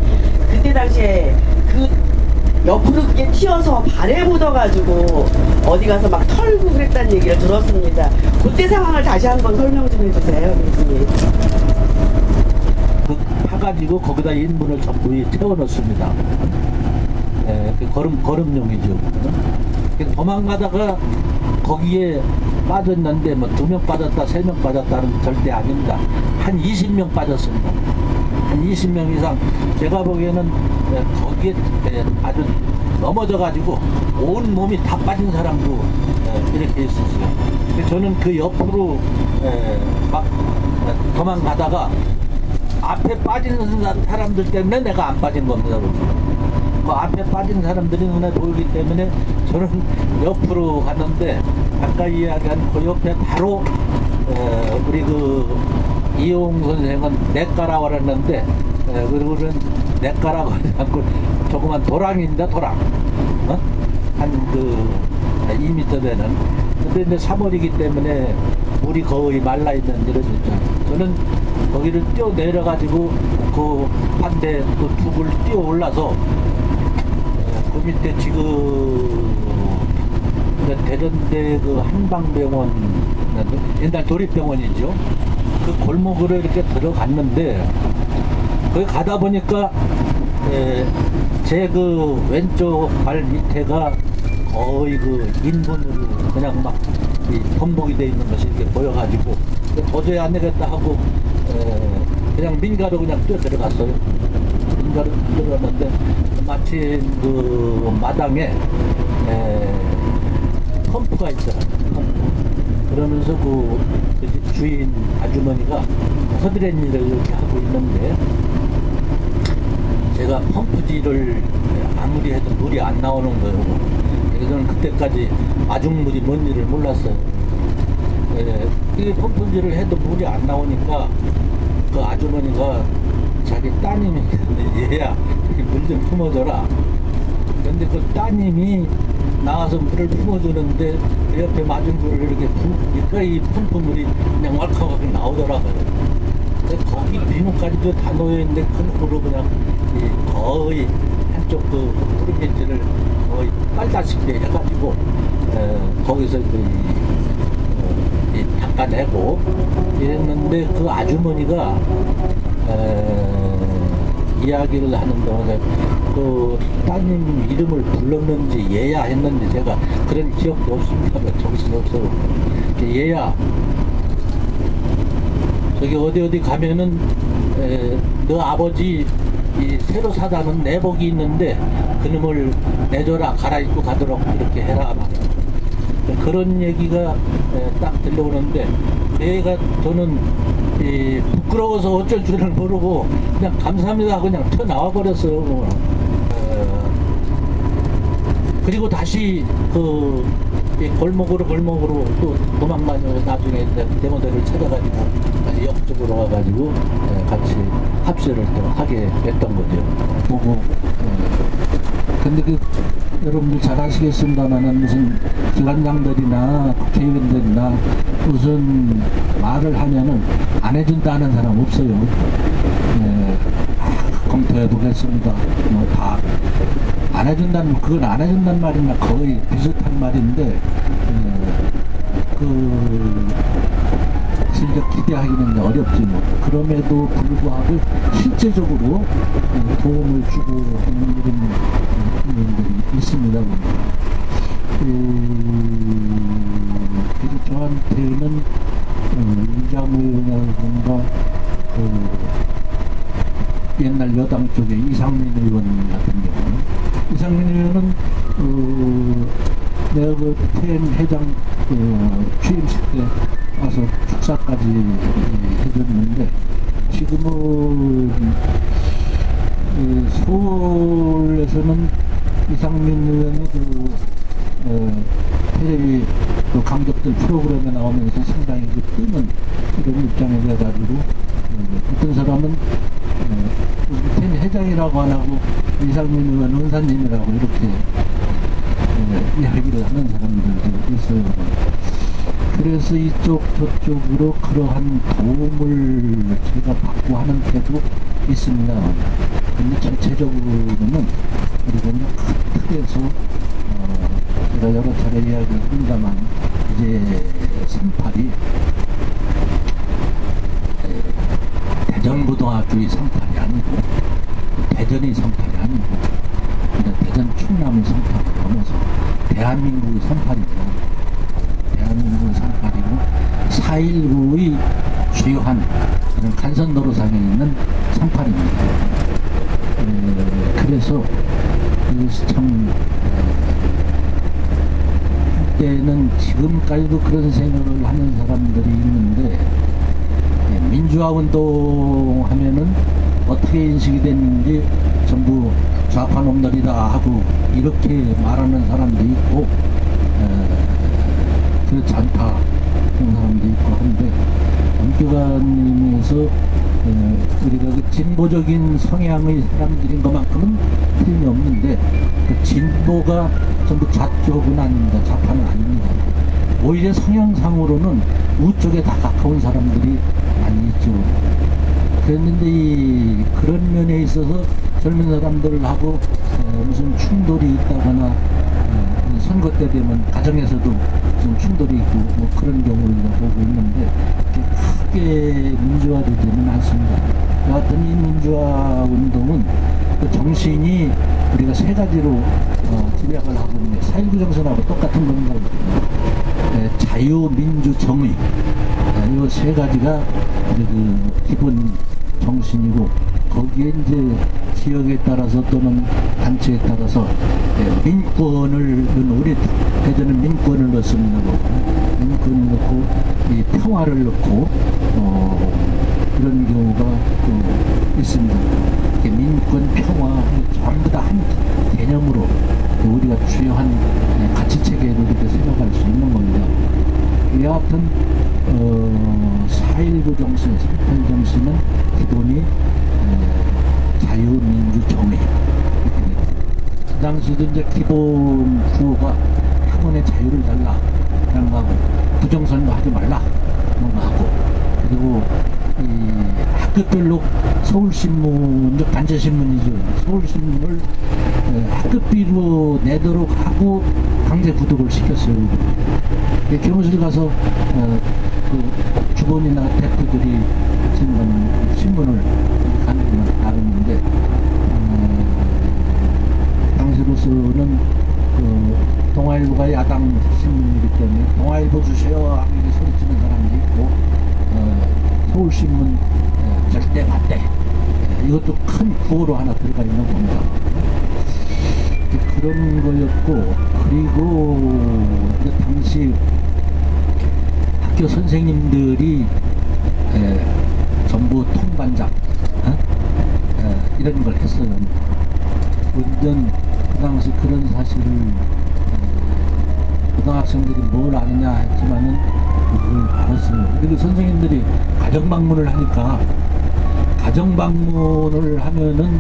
그때 당시에 그 옆으로 이렇게 튀어서 발에 묻어가지고 어디 가서 막 털고 그랬다는 얘기를 들었습니다. 그때 상황을 다시 한번 설명 좀 해주세요, 교수님. 그 파가지고 거기다 인분을 전부 채워넣습니다. 그 걸음용이죠. 도망가다가 거기에 빠졌는데 뭐 2명 빠졌다, 3명 빠졌다는 절대 아닙니다. 한 20명 빠졌습니다. 한 20명 이상. 제가 보기에는 거기에 아주 넘어져가지고 온 몸이 다 빠진 사람도 이렇게 있었어요. 저는 그 옆으로 막 도망가다가 앞에 빠진 사람들 때문에 내가 안 빠진 겁니다. 그 앞에 빠진 사람들이 눈에 보이기 때문에 저는 옆으로 갔는데 아까 이야기한 그 옆에 바로 우리 그 이용 선생은 내가라고 그랬는데 그리고는 내가라고 하지 않고 조그만 도랑입니다. 도랑 한 그 2m 되는. 근데 이제 3월이기 때문에 물이 거의 말라있는 이런 있잖아요. 저는 거기를 뛰어 내려가지고 그 반대 그 둑을 뛰어 올라서 그 밑에 지금 대전대 그 한방병원 옛날 도립병원이죠. 그 골목으로 이렇게 들어갔는데 거기 가다 보니까 제 그 왼쪽 발 밑에가 거의 그 인분으로 그냥 막 번복이 돼 있는 것이 이렇게 보여가지고 도저히 안 되겠다 하고 그냥 민가로 그냥 뛰어 들어갔어요. 민가로 들어갔는데 마침 그 마당에 펌프가 있더라고요. 펌프. 그러면서 그 주인 아주머니가 허드렛 일을 이렇게 하고 있는데 제가 펌프질을 아무리 해도 물이 안 나오는 거예요. 그래서 저는 그때까지 아중물이 뭔 일을 몰랐어요. 이 펌프질을 해도 물이 안 나오니까 그 아주머니가 자기 따님이 있는데 얘야 물 좀 품어줘라. 그런데 그 따님이 나와서 물을 품어주는데 그 옆에 맞은 물을 이렇게 부으니까 이 펌프물이 그냥 왈칵왈칵 나오더라고요. 거기 비누까지도 다 놓여있는데 큰 호로 그냥 거의 한쪽 그 뿌리밑을 거의 빨다시피 해가지고 거기서 닦아내고 이랬는데 그 아주머니가 이야기를 하는 동안에 그 따님 이름을 불렀는지 얘야 했는지 제가 그런 기억도 없습니다. 정신이 없어요. 얘야 저기 어디 가면은 너 아버지 이 새로 사다는 내복이 있는데 그놈을 내줘라 갈아입고 가도록 이렇게 해라 그런 얘기가 딱 들려오는데 얘가 저는 부끄러워서 어쩔 줄을 모르고 그냥 감사합니다 하고 그냥 튀어나와 버렸어요. 그리고 다시 그 골목으로 또 도망다녀 나중에 대모대를 찾아가지고 역 쪽으로 와가지고 같이 합세를 또 하게 됐던 거죠. 보고 근데 그 여러분들 잘 아시겠습니다만은 무슨 기관장들이나 국회의원들이나 무슨 말을 하면은 안 해준다는 사람 없어요. 검토해 보겠습니다. 뭐 다 안 해준다는 그건 안 해준다는 말이나 거의 비슷한 말인데 실력 기대하기는 어렵지 뭐. 그럼에도 불구하고 실제적으로 도움을 주고 있는 이런 분들이 있습니다. 그래서 저한테는 이장우 의원이라든가 옛날 여당 쪽에 이상민 의원 같은 경우는 이상민 의원은 내가 그 태행 회장 취임식 때 와서 축사까지 해줬는데 지금은 서울에서는 이상민 의원이 텔레비 강적들 프로그램에 나오면서 상당히 뜨는 이런 입장이 돼가지고 어떤 사람은 무슨 회장이라고 안 하고 이상민 의원 원사님이라고 이렇게 이야기를 하는 사람들도 있어요. 그래서 이쪽 저쪽으로 그러한 도움을 제가 받고 하는 때도 있습니다. 근데 전체적으로는 그리고 이제 큰 틀에서 제가 여러 차례 이야기를 합니다만 이제 38이 대전고등학교의 38이 아니고 대전의 38이 아니고 대전 충남의 38을 넘어서 대한민국의 38입니다. 대한민국의 38이고 4.19의 주요한 그런 간선도로상에 있는 38입니다. 그래서 이것이 참 한때는 지금까지도 그런 생각을 하는 사람들이 있는데 민주화운동 하면은 어떻게 인식이 됐는지 전부 좌파 놈들이다 하고 이렇게 말하는 사람도 있고 그렇지 않다 그런 사람도 있고 한데 엄교관님에서 우리가 그 진보적인 성향의 사람들인 것만큼은 틀림이 없는데 그 진보가 전부 좌쪽은 아닙니다. 좌파는 아닙니다. 오히려 성향상으로는 우쪽에 다 가까운 사람들이 많이 있죠. 그랬는데 그런 면에 있어서 젊은 사람들하고 무슨 충돌이 있다거나 선거 때 되면 가정에서도 좀 충돌이 있고 뭐 그런 경우를 보고 있는데 크게 민주화되지는 않습니다. 여하튼 이 민주화 운동은 그 정신이 우리가 세 가지로 집약을 하고 있는데 4.19 정신하고 똑같은 겁니다. 자유, 민주, 정의 이 세 가지가 그 기본 정신이고 거기에 이제 지역에 따라서 또는 단체에 따라서 민권을 우리 대전은 민권을 넣습니다. 민권을 넣고 이 평화를 넣고 그런 경우가 또 있습니다. 민권, 평화 전부 다 한 개념으로 우리가 주요한 가치 체계를 이렇게 생각할 수 있는 겁니다. 여하튼 4.19 정신, 38 정신은 기본이 자유, 민주, 정의. 그 당시도 이제 기본 구호가 학원의 자유를 달라 그런 거 하고 부정선거 하지 말라 그런 거 하고 그리고 이 학급별로 서울신문, 단체신문이죠. 서울신문을 학급비로 내도록 하고 강제 구독을 시켰어요. 교무실 가서 그 주본이나 대표들이 신문을 나갔는데 당시로서는 그 동아일보가 야당 신문이기 때문에 동아일보 주세요 하고 소리치는 사람도 있고 서울신문 절대 반대 이것도 큰 구호로 하나 들어가 있는 겁니다. 그런 거였고 그리고 당시 학교 선생님들이 전부 통반장 이런 걸 했어요. 완전 그 당시 그런 사실을 고등학생들이 뭘 아느냐 했지만은 그걸 알았어요. 그리고 선생님들이 가정방문을 하니까 가정방문을 하면은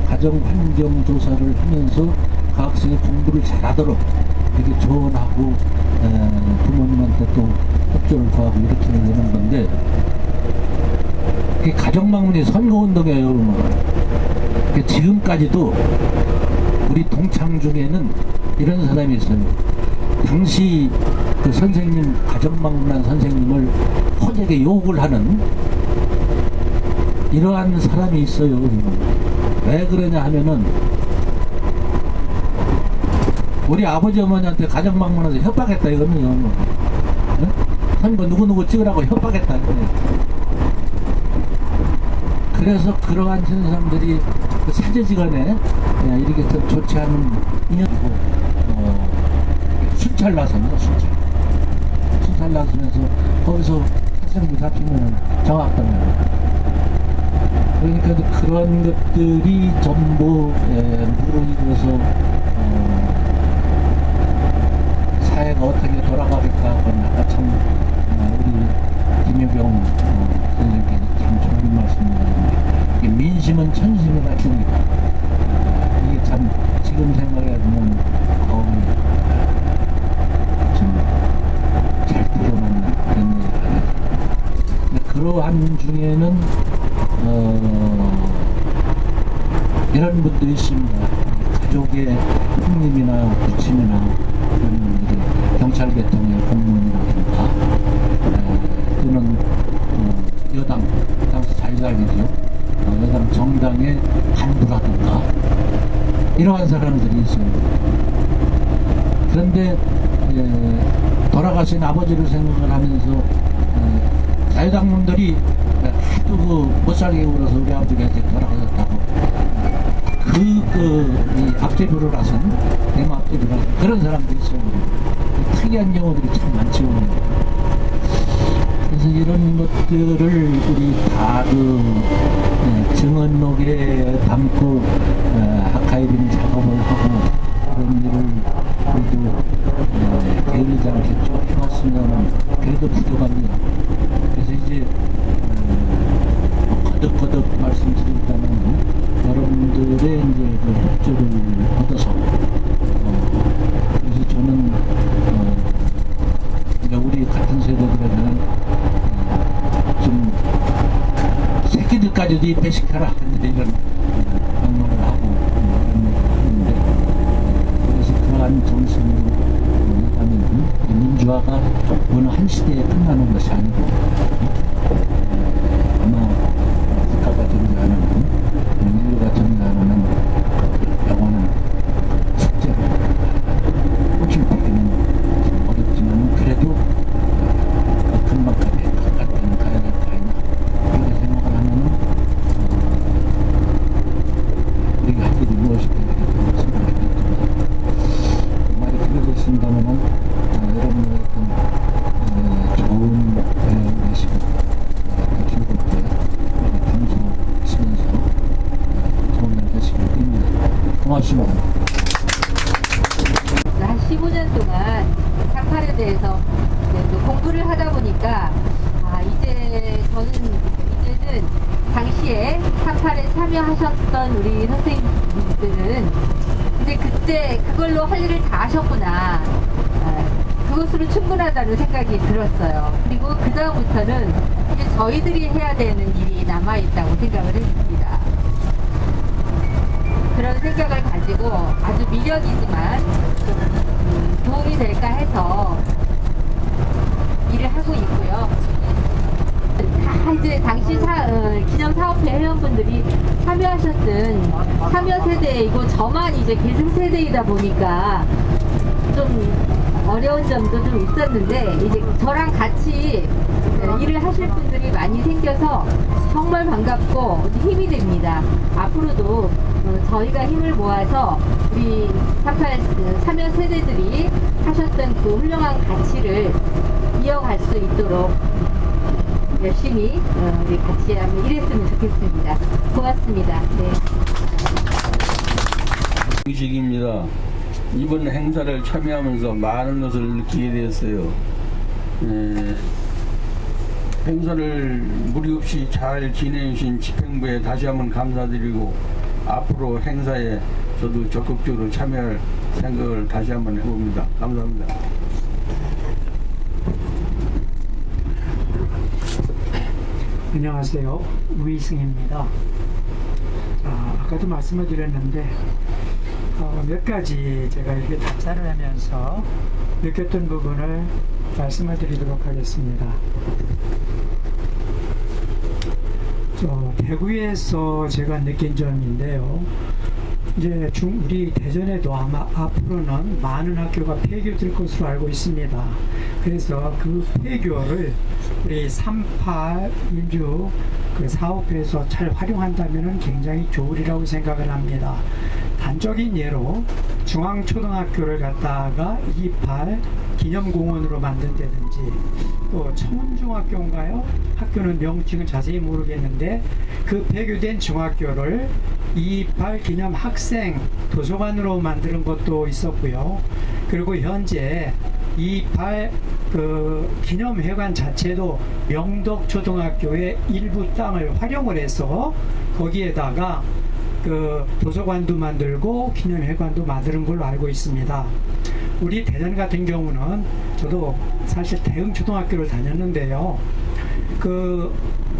가정환경조사를 하면서 그 학생이 공부를 잘하도록 이렇게 조언하고 부모님한테 또 협조를 구하고 이렇게 되는 건데 이 가정방문이 선거운동이에요. 여러분. 지금까지도 우리 동창 중에는 이런 사람이 있어요. 당시 그 선생님 가정방문한 선생님을 호되게 욕을 하는 이러한 사람이 있어요. 왜 그러냐 하면은 우리 아버지 어머니한테 가정방문해서 협박했다 이거는요. 선거 누구누구 찍으라고 협박했다 이거예요. 그래서 그러한 사람들이 그 사제지간에 이렇게 좀 좋지 않은 인연이고 순찰 나섭니다. 순찰 나서면서 거기서 학생들 잡히면 정학당해요. 그러니까 그런 것들이 전부 무르익어서 사회가 어떻게 돌아가겠다 하는 아까 참 우리 김여경 선생님께서 참 좋은 말씀이었는데 민심은 천심이라 줍니다. 이게 참 지금 생각해보면 좀 잘 드러나는 그런 얘기가 그러한 중에는 이런 분도 있습니다. 가족의 형님이나 부친이나 그런 경찰 계통의 공무원이라든가 또는 여당 당시 자유당이죠. 여당 정당의 간부라든가 이러한 사람들이 있습니다. 그런데 돌아가신 아버지를 생각을 하면서 자유당분들이 하도 못살게 울어서 우리 아버지가 이제 돌아가셨다고 이 앞제부를 하신 대마 앞제부를 하신 그런 사람들이 있어요. 특이한 경우들이 참 많죠. 그래서 이런 것들을 우리 다 증언록에 담고 아카이빙 작업을 하고 그런 일을 그래도 게으르지 않게 쭉 해왔으면 그래도 부족합니다. 그래서 이제 거듭거듭 말씀드린다면 여러분들의 이제 그 협조를 얻어서 그래서 저는 이제 우리 같은 세대들에게는 좀 새끼들까지도 입회시켜라 이런 방문을 하고 있는데 그래서 그러한 정신으로 하면 민주화가 어느 한 시대에 끝나는 것이 아니고 아마 국가가 존재하는 인류가 존재하는 영원한 숙제로 꽃을 피기는 좀 어렵지만 그래도 금방까지 가까이 가야 될 거 아니냐 이렇게 생각을 하면은 우리가 할 일이 무엇이 되겠다고 생각이 듭니다. 말이 그려졌습니다면은 여러분의 어떤 좋은 여행 되시고 즐겁게 감사하시면서 좋은 날 되시길 빕니다. 고맙습니다. 한 15년 동안 4.8에 대해서 또 공부를 하다 보니까 이제는 당시에 4.8에 참여하셨던 우리 선생님들은 이제 그때 그걸로 할 일을 다 하셨구나. 그것으로 충분하다는 생각이 들었어요. 그리고 그 다음부터는 이제 저희들이 해야 되는 일이 남아있다고 생각을 했습니다. 그런 생각을 가지고 아주 미력이지만 좀 도움이 될까 해서 일을 하고 있고요. 다 이제 당시 기념사업회 회원분들이 참여하셨던 참여 세대이고 저만 이제 계승 세대이다 보니까 좀 어려운 점도 좀 있었는데 이제 저랑 같이 일을 하실 분들이 많이 생겨서 정말 반갑고 힘이 됩니다. 앞으로도 저희가 힘을 모아서 우리 4.8 참여 세대들이 하셨던 그 훌륭한 가치를 이어갈 수 있도록 열심히 우리 같이 한번 일했으면 좋겠습니다. 고맙습니다. 네. 식입니다. 이번 행사를 참여하면서 많은 것을 느끼게 되었어요. 행사를 무리 없이 잘 지내주신 집행부에 다시 한번 감사드리고 앞으로 행사에 저도 적극적으로 참여할 생각을 다시 한번 해봅니다. 감사합니다. 안녕하세요. 우이승입니다. 아까도 말씀을 드렸는데 몇 가지 제가 이렇게 답사를 하면서 느꼈던 부분을 말씀을 드리도록 하겠습니다. 대구에서 제가 느낀 점인데요. 이제 우리 대전에도 아마 앞으로는 많은 학교가 폐교될 것으로 알고 있습니다. 그래서 그 폐교를 우리 3.8 민주 그 사업회에서 잘 활용한다면 굉장히 좋으리라고 생각을 합니다. 단적인 예로 중앙초등학교를 갖다가 2.8 기념공원으로 만든다든지 또 청운중학교인가요? 학교는 명칭은 자세히 모르겠는데 그 폐교된 중학교를 2.8 기념 학생 도서관으로 만드는 것도 있었고요. 그리고 현재 2.8 그 기념회관 자체도 명덕초등학교의 일부 땅을 활용을 해서 거기에다가 그 도서관도 만들고 기념회관도 만드는 걸로 알고 있습니다. 우리 대전 같은 경우는 저도 사실 대흥초등학교를 다녔는데요. 그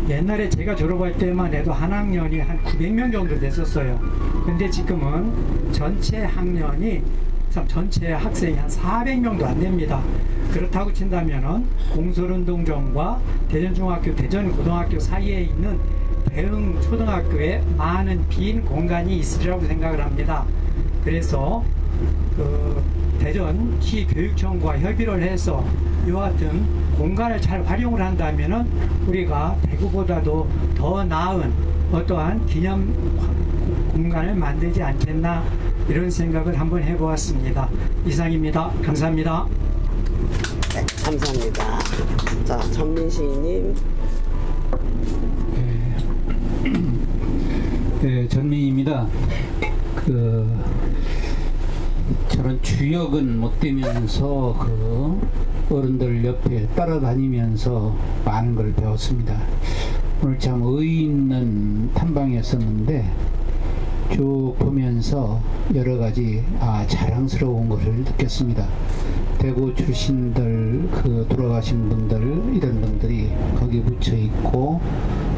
옛날에 제가 졸업할 때만 해도 한 학년이 한 900명 정도 됐었어요. 근데 지금은 전체 학년이 전체 학생이 한 400명도 안 됩니다. 그렇다고 친다면은 공설운동장과 대전중학교, 대전고등학교 사이에 있는 대흥 초등학교에 많은 빈 공간이 있으리라고 생각을 합니다. 그래서 그 대전시 교육청과 협의를 해서 이와 같은 공간을 잘 활용을 한다면은 우리가 대구보다도 더 나은 어떠한 기념 공간을 만들지 않겠나 이런 생각을 한번 해보았습니다. 이상입니다. 감사합니다. 네, 감사합니다. 자, 전민 시인님. 네, 전민입니다. 저는 주역은 못 되면서 어른들 옆에 따라다니면서 많은 걸 배웠습니다. 오늘 참 의의 있는 탐방이었었는데 쭉 보면서 여러 가지 자랑스러운 것을 느꼈습니다. 대구 출신들, 돌아가신 분들, 이런 분들이 거기 묻혀 있고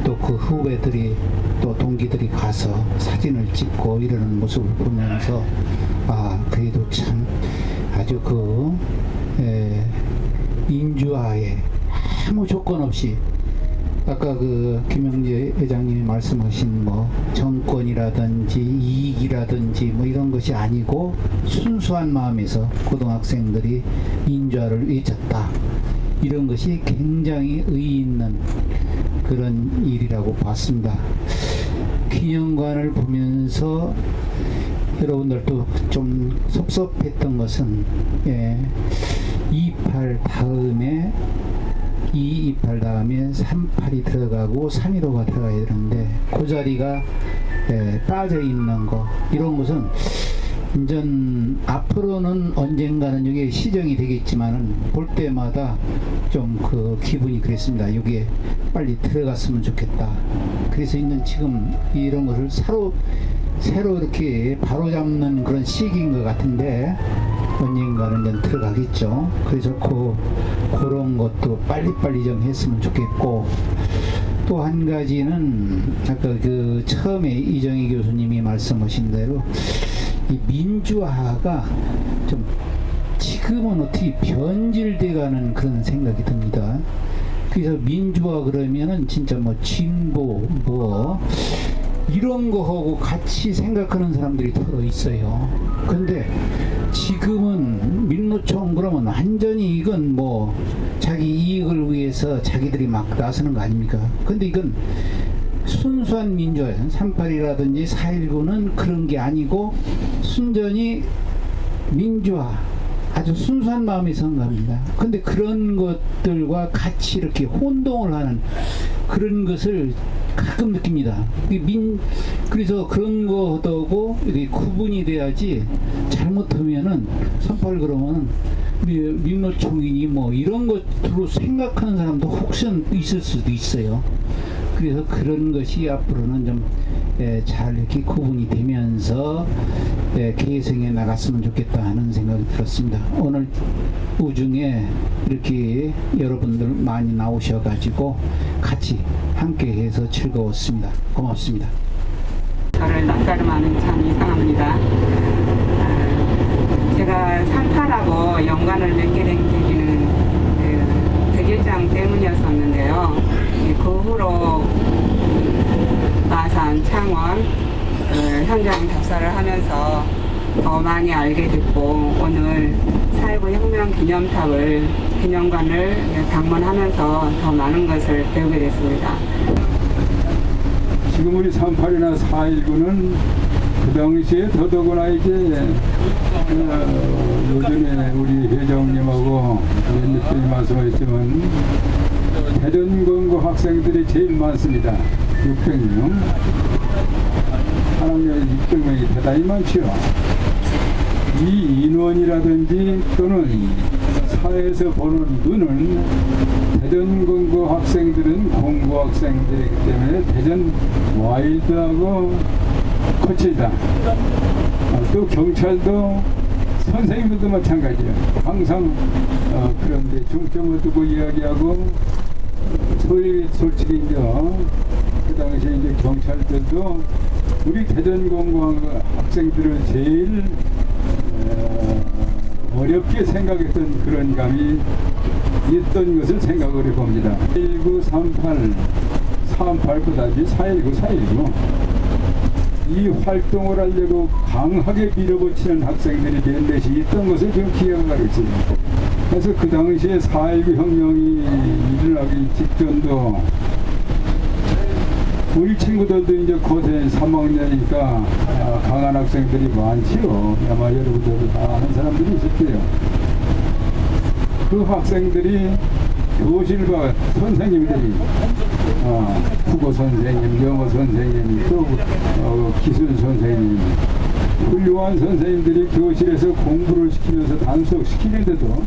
또 그 후배들이 또 동기들이 가서 사진을 찍고 이러는 모습을 보면서 그래도 참 아주 민주화에 아무 조건 없이 아까 김영재 회장님이 말씀하신 정권이라든지 이익이라든지 이런 것이 아니고 순수한 마음에서 고등학생들이 민주화를 외쳤다. 이런 것이 굉장히 의의 있는 그런 일이라고 봤습니다. 기념관을 보면서 여러분들도 좀 섭섭했던 것은 28 다음에 228 다음에 38이 들어가고 315가 들어가야 되는데 그 자리가 빠져 있는 거 이런 것은 완전 앞으로는 언젠가는 이게 시정이 되겠지만은 볼 때마다 좀 기분이 그랬습니다. 여기에 빨리 들어갔으면 좋겠다. 그래서 있는 지금 이런 것을 새로 이렇게 바로잡는 그런 시기인 것 같은데 언젠가는 이제 들어가겠죠. 그래서 그런 것도 빨리빨리 좀 했으면 좋겠고 또 한 가지는 아까 처음에 이정희 교수님이 말씀하신 대로 이 민주화가 좀 지금은 어떻게 변질돼가는 그런 생각이 듭니다. 그래서 민주화 그러면은 진짜 진보 이런 거하고 같이 생각하는 사람들이 더 있어요. 근데 지금은 민노총 그러면 완전히 이건 자기 이익을 위해서 자기들이 막 나서는 거 아닙니까? 근데 이건 순수한 민주화예요. 38이라든지 4.19는 그런 게 아니고 순전히 민주화 아주 순수한 마음에서 한 겁니다. 근데 그런 것들과 같이 이렇게 혼동을 하는 그런 것을 가끔 느낍니다. 그래서 그런 것하고 구분이 돼야지 잘못하면은 38 그러면은 민노총이니 이런 것으로 생각하는 사람도 혹시 있을 수도 있어요. 그래서 그런 것이 앞으로는 좀 잘 이렇게 구분이 되면서 개성해 나갔으면 좋겠다 하는 생각이 들었습니다. 오늘 오중에 이렇게 여러분들 많이 나오셔가지고 같이 함께해서 즐거웠습니다. 고맙습니다. 저를 낯가름하는 참 이상합니다. 제가 38하고 연관을 맺게 된 계기는 101장 때문이었었는데요. 그 후로 마산, 창원 현장 답사를 하면서 더 많이 알게 됐고 오늘 4.19 혁명 기념관을 방문하면서 더 많은 것을 배우게 됐습니다. 지금 우리 38이나 4.19는 그 당시에 더더구나 이제 요즘에 우리 회장님하고 몇 말씀하셨지만 대전공고 학생들이 제일 많습니다. 600명. 한 학년에 600명이 대단히 많지요. 이 인원이라든지 또는 사회에서 보는 눈은 대전공고 학생들은 공고 학생들이기 때문에 대전 와일드하고 코치다. 또 경찰도 선생님들도 마찬가지예요. 항상 그런데 중점을 두고 이야기하고 솔직히 이제 그 당시에 이제 경찰들도 우리 대전공고학 학생들을 제일 어렵게 생각했던 그런 감이 있던 것을 생각을 해봅니다. 1938, 38보다지 4.19 이 활동을 하려고 강하게 밀어붙이는 학생들이 몇몇이 있던 것을 지금 기억을 하고 있습니다. 그래서 그 당시에 4.19 혁명이 일어나기 직전도 우리 친구들도 이제 고생 3학년이니까 강한 학생들이 많지요. 아마 여러분들도 다 아는 사람들이 있을 거예요. 그 학생들이 교실과 선생님들이 국어 선생님, 영어 선생님, 또 기술 선생님, 훌륭한 선생님들이 교실에서 공부를 시키면서 단속시키는데도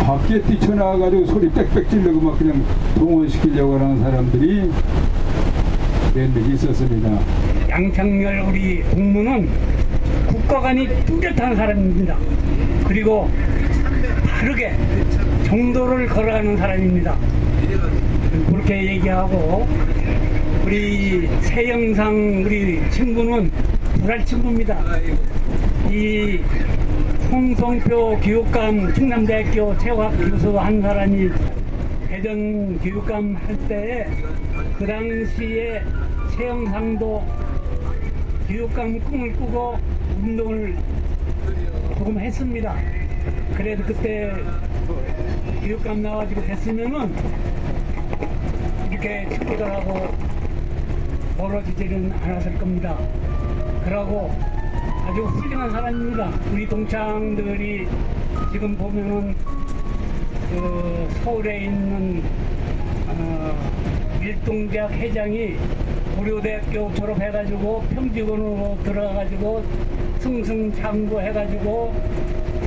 밖에 뛰쳐나와가지고 소리 빽빽 지르고 막 그냥 동원시키려고 하는 사람들이 몇몇 있었습니다. 양창렬 우리 공무는 국가관이 뚜렷한 사람입니다. 그리고 바르게 정도를 걸어가는 사람입니다. 그렇게 얘기하고 우리 새영상 우리 친구는 불알 친구입니다. 이 홍성표 교육감 충남대학교 체육학 교수 한 사람이 대전 교육감 할 때에 그 당시에 최영상도 교육감 꿈을 꾸고 운동을 조금 했습니다. 그래도 그때 교육감 나와가지고 됐으면은 이렇게 축구들하고 벌어지지는 않았을 겁니다. 그러고 아주 훌륭한 사람입니다. 우리 동창들이 지금 보면은 그 서울에 있는 일동대학 회장이 고려대학교 졸업해가지고 평직원으로 들어가가지고 승승장구해가지고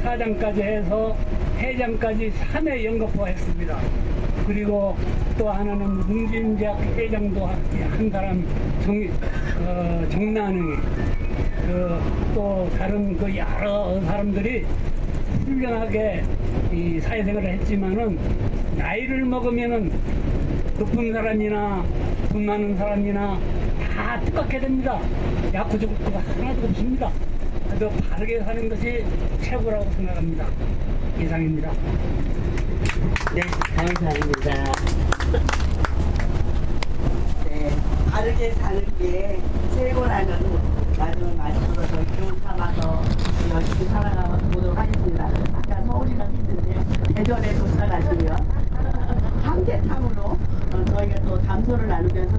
사장까지 해서 회장까지 3회 연거포했습니다. 그리고 또 하나는 웅진대학 회장도 한 사람 정난흥이 또 다른 그 여러 사람들이 훌륭하게 이 사회생활을 했지만은 나이를 먹으면은 높은 사람이나 돈 많은 사람이나 다 똑같게 됩니다. 약후죽을 하나도 없습니다. 그래서 바르게 사는 것이 최고라고 생각합니다. 이상입니다. 네, 감사합니다. 네, 바르게 사는 게 최고라는 말씀으로 저희 교훈 삼아서 열심히 살아가보도록 하겠습니다. 아까 서울이라고 했는데 대전에 도착하시면 함께탐으로 저희가 또 담소를 나누면서